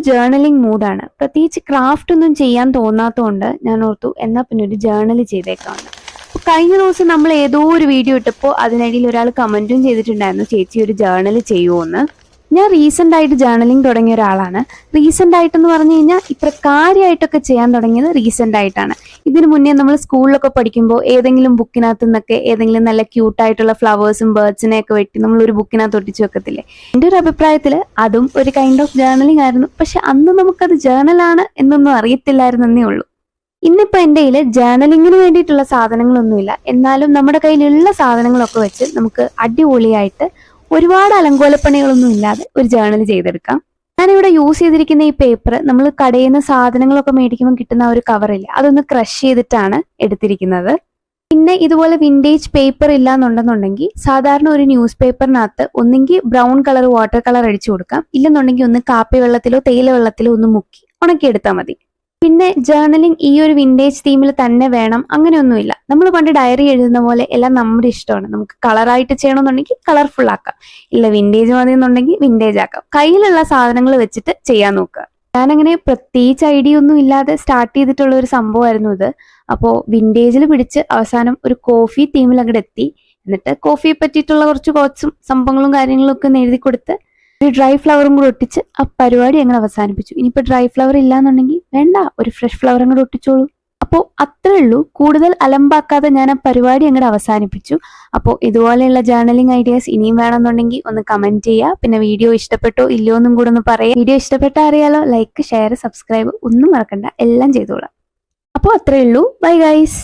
Journaling മൂഡാണ്. പ്രത്യേകിച്ച് craft ഒന്നും ചെയ്യാൻ തോന്നാത്തതുകൊണ്ട് ഞാൻ ഓർത്തു എന്നാൽ പിന്നെ ഒരു ജേർണൽ ചെയ്തേക്കാമെന്ന്. കഴിഞ്ഞ ദിവസം നമ്മൾ ഏതോ ഒരു വീഡിയോ ഇട്ടപ്പോൾ അതിനിടയിൽ ഒരാൾ കമന്റും ചെയ്തിട്ടുണ്ടായിരുന്നു, ചേച്ചി ഒരു ജേർണൽ ചെയ്യുമോ എന്ന്. ഞാൻ റീസെന്റ് ആയിട്ട് ജേർണലിംഗ് തുടങ്ങിയ ഒരാളാണ്. റീസെന്റ് ആയിട്ടെന്ന് പറഞ്ഞു കഴിഞ്ഞാൽ ഇത്ര കാര്യമായിട്ടൊക്കെ ചെയ്യാൻ തുടങ്ങിയത് റീസെന്റ് ആയിട്ടാണ്. ഇതിനു മുന്നേ നമ്മൾ സ്കൂളിലൊക്കെ പഠിക്കുമ്പോൾ ഏതെങ്കിലും ബുക്കിനകത്ത് നിന്നൊക്കെ ഏതെങ്കിലും നല്ല ക്യൂട്ടായിട്ടുള്ള ഫ്ലവേഴ്സും ബേർഡ്സിനെ ഒക്കെ വെട്ടി നമ്മൾ ഒരു ബുക്കിനകത്ത് ഒട്ടിച്ചു വെക്കത്തില്ലേ. എൻ്റെ ഒരു അഭിപ്രായത്തിൽ അതും ഒരു കൈൻഡ് ഓഫ് ജേർണലിംഗ് ആയിരുന്നു. പക്ഷെ അന്ന് നമുക്കത് ജേർണലാണ് എന്നൊന്നും അറിയത്തില്ലായിരുന്നേ ഉള്ളൂ. ഇന്നിപ്പോൾ എൻ്റെ കയ്യിൽ ജേർണലിങ്ങിന് വേണ്ടിയിട്ടുള്ള സാധനങ്ങളൊന്നുമില്ല. എന്നാലും നമ്മുടെ കയ്യിലുള്ള സാധനങ്ങളൊക്കെ വെച്ച് നമുക്ക് അടിപൊളിയായിട്ട് ഒരുപാട് അലങ്കോലപ്പണികളൊന്നും ഇല്ലാതെ ഒരു ജേർണൽ ചെയ്തെടുക്കാം. ഞാനിവിടെ യൂസ് ചെയ്തിരിക്കുന്ന ഈ പേപ്പർ നമ്മൾ കടയിൽ നിന്ന് സാധനങ്ങളൊക്കെ മേടിക്കുമ്പോൾ കിട്ടുന്ന ഒരു കവറില്ല, അതൊന്ന് ക്രഷ് ചെയ്തിട്ടാണ് എടുത്തിരിക്കുന്നത്. പിന്നെ ഇതുപോലെ വിൻറ്റേജ് പേപ്പർ ഇല്ലാന്നുണ്ടെന്നുണ്ടെങ്കിൽ സാധാരണ ഒരു ന്യൂസ് പേപ്പറിനകത്ത് ഒന്നെങ്കിൽ ബ്രൗൺ കളർ വാട്ടർ കളർ അടിച്ചു കൊടുക്കാം, ഇല്ലെന്നുണ്ടെങ്കിൽ ഒന്ന് കാപ്പി വെള്ളത്തിലോ തേയില വെള്ളത്തിലോ ഒന്ന് മുക്കി ഉണക്കിയെടുത്താൽ മതി. പിന്നെ ജേർണലിംഗ് ഈ ഒരു വിൻറ്റേജ് തീമിൽ തന്നെ വേണം അങ്ങനെയൊന്നുമില്ല. നമ്മൾ പണ്ട് ഡയറി എഴുതുന്ന പോലെ എല്ലാം നമ്മുടെ ഇഷ്ടമാണ്. നമുക്ക് കളറായിട്ട് ചെയ്യണമെന്നുണ്ടെങ്കിൽ കളർഫുൾ ആക്കാം, ഇല്ല വിൻറ്റേജ് മതി എന്നുണ്ടെങ്കിൽ വിൻറ്റേജ് ആക്കാം. കയ്യിലുള്ള സാധനങ്ങൾ വെച്ചിട്ട് ചെയ്യാൻ നോക്കുക. ഞാനങ്ങനെ പ്രത്യേകിച്ച് ഐഡിയ ഒന്നും ഇല്ലാതെ സ്റ്റാർട്ട് ചെയ്തിട്ടുള്ള ഒരു സംഭവമായിരുന്നു ഇത്. അപ്പോൾ വിൻറ്റേജിൽ പിടിച്ച് അവസാനം ഒരു കോഫി തീമിൽ അങ്ങോട്ട് എത്തി. എന്നിട്ട് കോഫിയെ പറ്റിയിട്ടുള്ള കുറച്ച് കോട്സും സംഭവങ്ങളും കാര്യങ്ങളും ഒക്കെ ഒന്ന് എഴുതി കൊടുത്ത് ഒരു ഡ്രൈ ഫ്ലവറും കൂടെ ഒട്ടിച്ച് ആ പരിപാടി അങ്ങനെ അവസാനിപ്പിച്ചു. ഇനിയിപ്പോൾ ഡ്രൈ ഫ്ലവർ ഇല്ലാന്നുണ്ടെങ്കിൽ വേണ്ട, ഒരു ഫ്രഷ് ഫ്ലവർ അങ്ങോട്ട് ഒട്ടിച്ചോളൂ. അപ്പോൾ അത്രേ ഉള്ളൂ. കൂടുതൽ അലമ്പാക്കാതെ ഞാൻ ആ പരിപാടി അങ്ങോട്ട് അവസാനിപ്പിച്ചു. അപ്പോൾ ഇതുപോലെയുള്ള ജേർണലിംഗ് ഐഡിയാസ് ഇനിയും വേണമെന്നുണ്ടെങ്കിൽ ഒന്ന് കമന്റ് ചെയ്യുക. പിന്നെ വീഡിയോ ഇഷ്ടപ്പെട്ടോ ഇല്ലയോ എന്നും കൂടെ ഒന്ന് പറയാം. വീഡിയോ ഇഷ്ടപ്പെട്ടാൽ അറിയാലോ, ലൈക്ക് ഷെയർ സബ്സ്ക്രൈബ് ഒന്നും മറക്കണ്ട, എല്ലാം ചെയ്തോളാം. അപ്പോൾ അത്രേ ഉള്ളൂ. Bye guys.